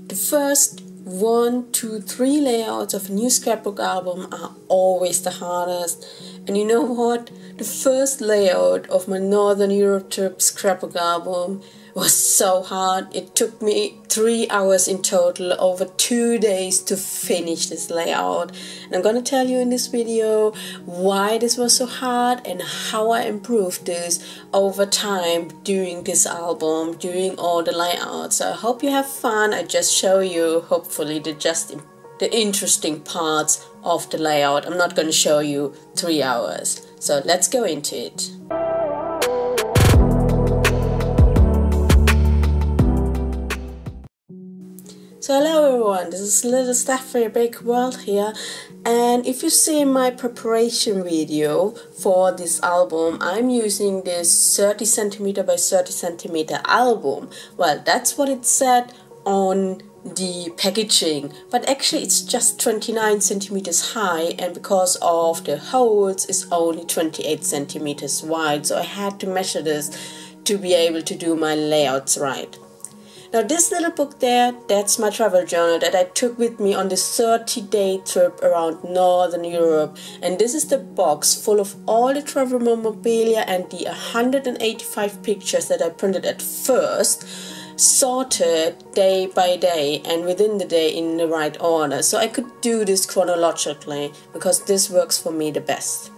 The first 1, 2, 3 layouts of a new scrapbook album are always the hardest. And you know what? The first layout of my Northern Europe trip scrapbook album was so hard. It took me 3 hours in total, over 2 days to finish this layout. And I'm gonna tell you in this video why this was so hard and how I improved this over time doing this album, doing all the layouts. So I hope you have fun. I just show you hopefully the interesting parts of the layout. I'm not gonna show you 3 hours. So let's go into it. So hello everyone, this is little Steffi Big World here, and if you see my preparation video for this album, I'm using this 30 cm by 30 cm album. Well, that's what it said on the packaging, but actually it's just 29 centimeters high, and because of the holes it's only 28 centimeters wide, so I had to measure this to be able to do my layouts right. Now this little book there, that's my travel journal that I took with me on this 30-day trip around Northern Europe, and this is the box full of all the travel memorabilia and the 185 pictures that I printed at first, sorted day by day and within the day in the right order, so I could do this chronologically because this works for me the best.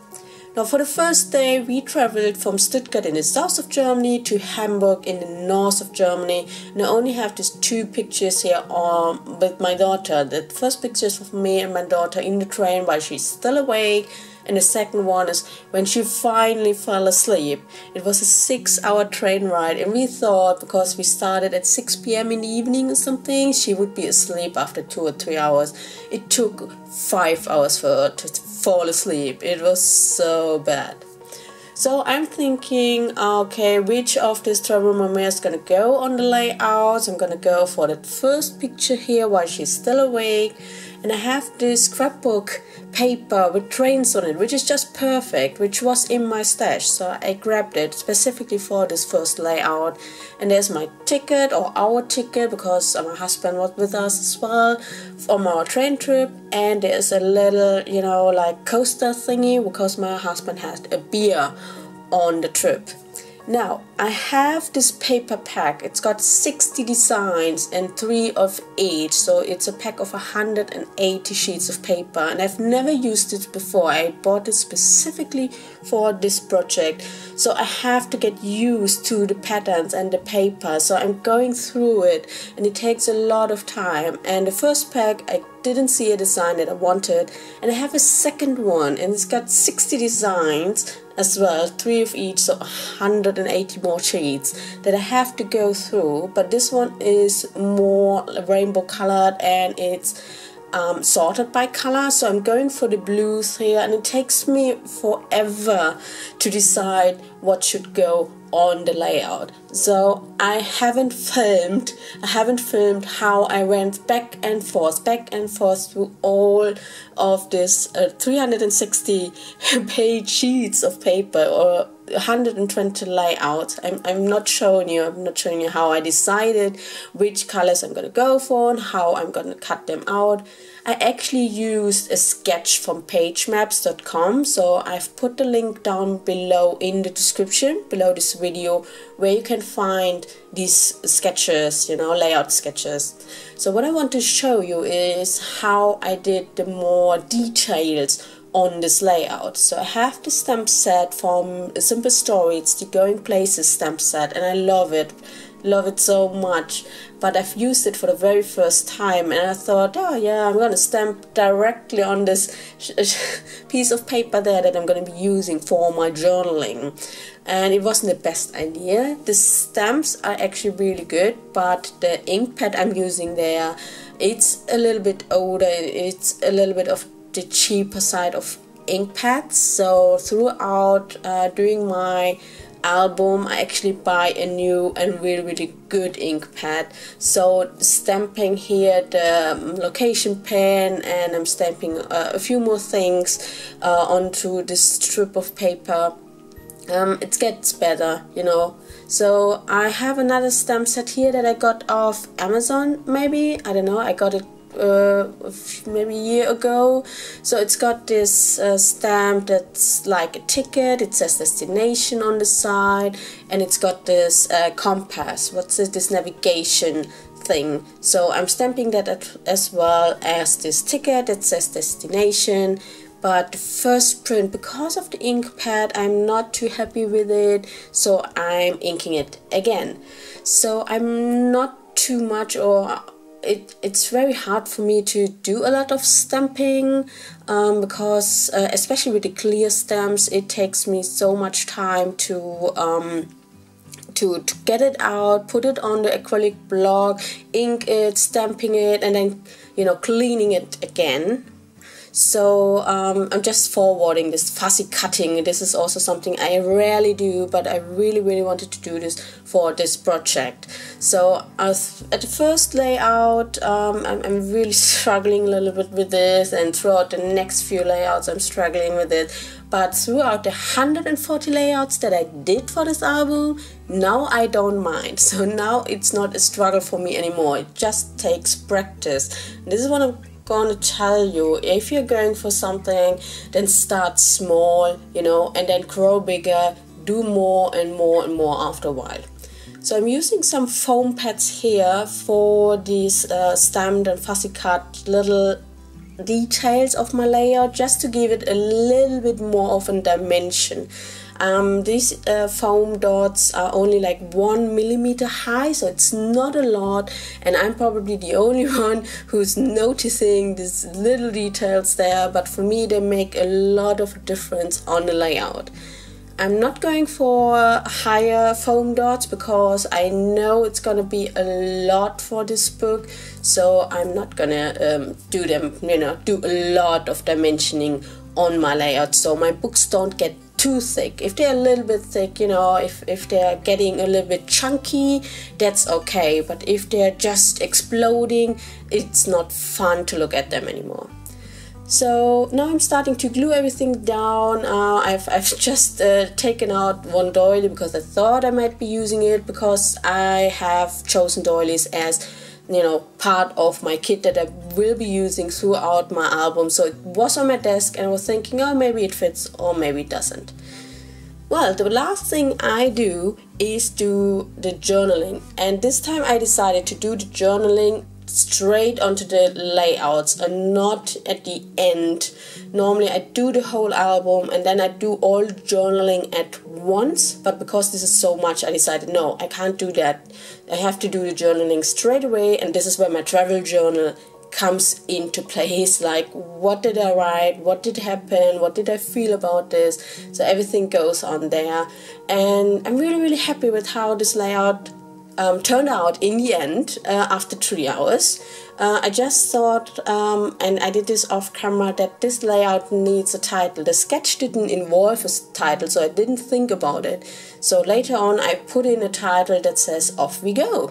Now for the first day we traveled from Stuttgart in the south of Germany to Hamburg in the north of Germany, and I only have these 2 pictures here with my daughter. The first picture is of me and my daughter in the train while she's still awake, and the second one is when she finally fell asleep. It was a 6-hour train ride, and we thought because we started at 6 p.m. in the evening or something, she would be asleep after 2 or 3 hours. It took 5 hours for her to fall asleep. It was so bad. So I'm thinking, okay, which of these travel memoirs is gonna go on the layouts? I'm gonna go for that first picture here while she's still awake. And I have this scrapbook paper with trains on it, which is just perfect, which was in my stash, so I grabbed it specifically for this first layout. And there's my ticket, or our ticket, because my husband was with us as well on our train trip, and there's a little, you know, like coaster thingy because my husband had a beer on the trip. Now, I have this paper pack. It's got 60 designs and 3 of each, so it's a pack of 180 sheets of paper, and I've never used it before. I bought it specifically for this project, so I have to get used to the patterns and the paper, so I'm going through it, and it takes a lot of time. And the first pack, I didn't see a design that I wanted, and I have a second one, and it's got 60 designs as well, 3 of each, so 180 more sheets that I have to go through. But this one is more rainbow colored, and it's sorted by color, so I'm going for the blues here, and it takes me forever to decide what should go on the layout. So I haven't filmed how I went back and forth through all of this 360 page sheets of paper, or 120 layouts. I'm not showing you how I decided which colors I'm gonna go for and how I'm gonna cut them out. I actually used a sketch from pagemaps.com, so I've put the link down below in the description below this video, where you can find these sketches, you know, layout sketches. So what I want to show you is how I did the more details on this layout. So I have the stamp set from A Simple Story. It's the Going Places stamp set, and I love it so much, but I've used it for the very first time, and I thought, oh yeah, I'm gonna stamp directly on this piece of paper there that I'm gonna be using for my journaling. And it wasn't the best idea. The stamps are actually really good, but the ink pad I'm using there, it's a little bit older, it's a little bit of the cheaper side of ink pads. So throughout doing my album, I actually buy a new and really good ink pad. So stamping here the location pen, and I'm stamping a few more things onto this strip of paper. it gets better, you know. So I have another stamp set here that I got off Amazon, maybe, I don't know, I got it maybe a year ago. So it's got this stamp that's like a ticket, it says destination on the side, and it's got this compass, what's it, this navigation thing. So I'm stamping that as well as this ticket that says destination. But the first print, because of the ink pad, I'm not too happy with it, so I'm inking it again. So I'm not too much, or it's very hard for me to do a lot of stamping, because especially with the clear stamps, it takes me so much time to get it out, put it on the acrylic block, ink it, stamping it, and then, you know, cleaning it again. So I'm just forwarding this fussy cutting. This is also something I rarely do, but I really wanted to do this for this project. So at the first layout, I'm really struggling a little bit with this, and throughout the next few layouts I'm struggling with it. But throughout the 140 layouts that I did for this album, now I don't mind. So now it's not a struggle for me anymore. It just takes practice. This is what I'm going to tell you. If you're going for something, then start small, you know, and then grow bigger, do more and more and more after a while. So I'm using some foam pads here for these stamped and fussy cut little details of my layout, just to give it a little bit more of a dimension. These foam dots are only like 1 millimeter high, so it's not a lot, and I'm probably the only one who's noticing these little details there, but for me they make a lot of difference on the layout. I'm not going for higher foam dots because I know it's gonna be a lot for this book, so I'm not gonna do them, you know, do a lot of dimensioning on my layout, so my books don't get too thick. If they're a little bit thick, you know, if they're getting a little bit chunky, that's okay, but if they're just exploding, it's not fun to look at them anymore. So now I'm starting to glue everything down. I've just taken out one doily because I thought I might be using it, because I have chosen doilies as, you know, part of my kit that I will be using throughout my album. So it was on my desk and I was thinking, oh, maybe it fits or maybe it doesn't. Well, the last thing I do is do the journaling, and this time I decided to do the journaling straight onto the layouts and not at the end. Normally I do the whole album and then I do all the journaling at once, but because this is so much, I decided no, I can't do that. I have to do the journaling straight away, and this is where my travel journal comes into place. Like, what did I write, what did happen, what did I feel about this, so everything goes on there. And I'm really happy with how this layout turned out in the end after 3 hours. I just thought, and I did this off camera, that this layout needs a title. The sketch didn't involve a title, so I didn't think about it. So later on I put in a title that says "Off We Go."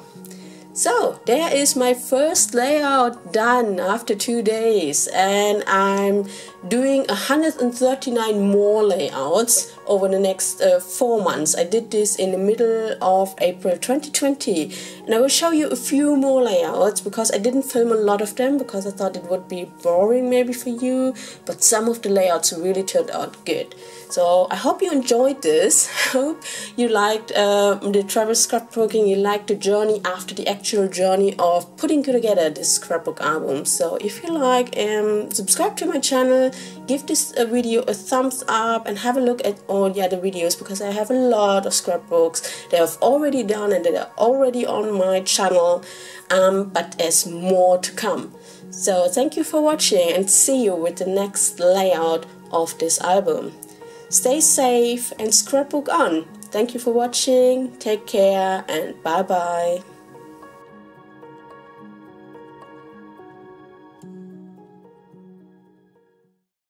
So there is my first layout done after 2 days, and I'm doing 139 more layouts over the next 4 months. I did this in the middle of April 2020, and I will show you a few more layouts because I didn't film a lot of them because I thought it would be boring maybe for you, but some of the layouts really turned out good. So I hope you enjoyed this. I hope you liked the travel scrapbooking, you liked the journey after the actual journey of putting together this scrapbook album. So if you like, subscribe to my channel, give this video a thumbs up, and have a look at all the other videos, because I have a lot of scrapbooks that I've already done and that are already on my channel, but there's more to come. So thank you for watching, and see you with the next layout of this album. Stay safe and scrapbook on. Thank you for watching, take care, and bye bye.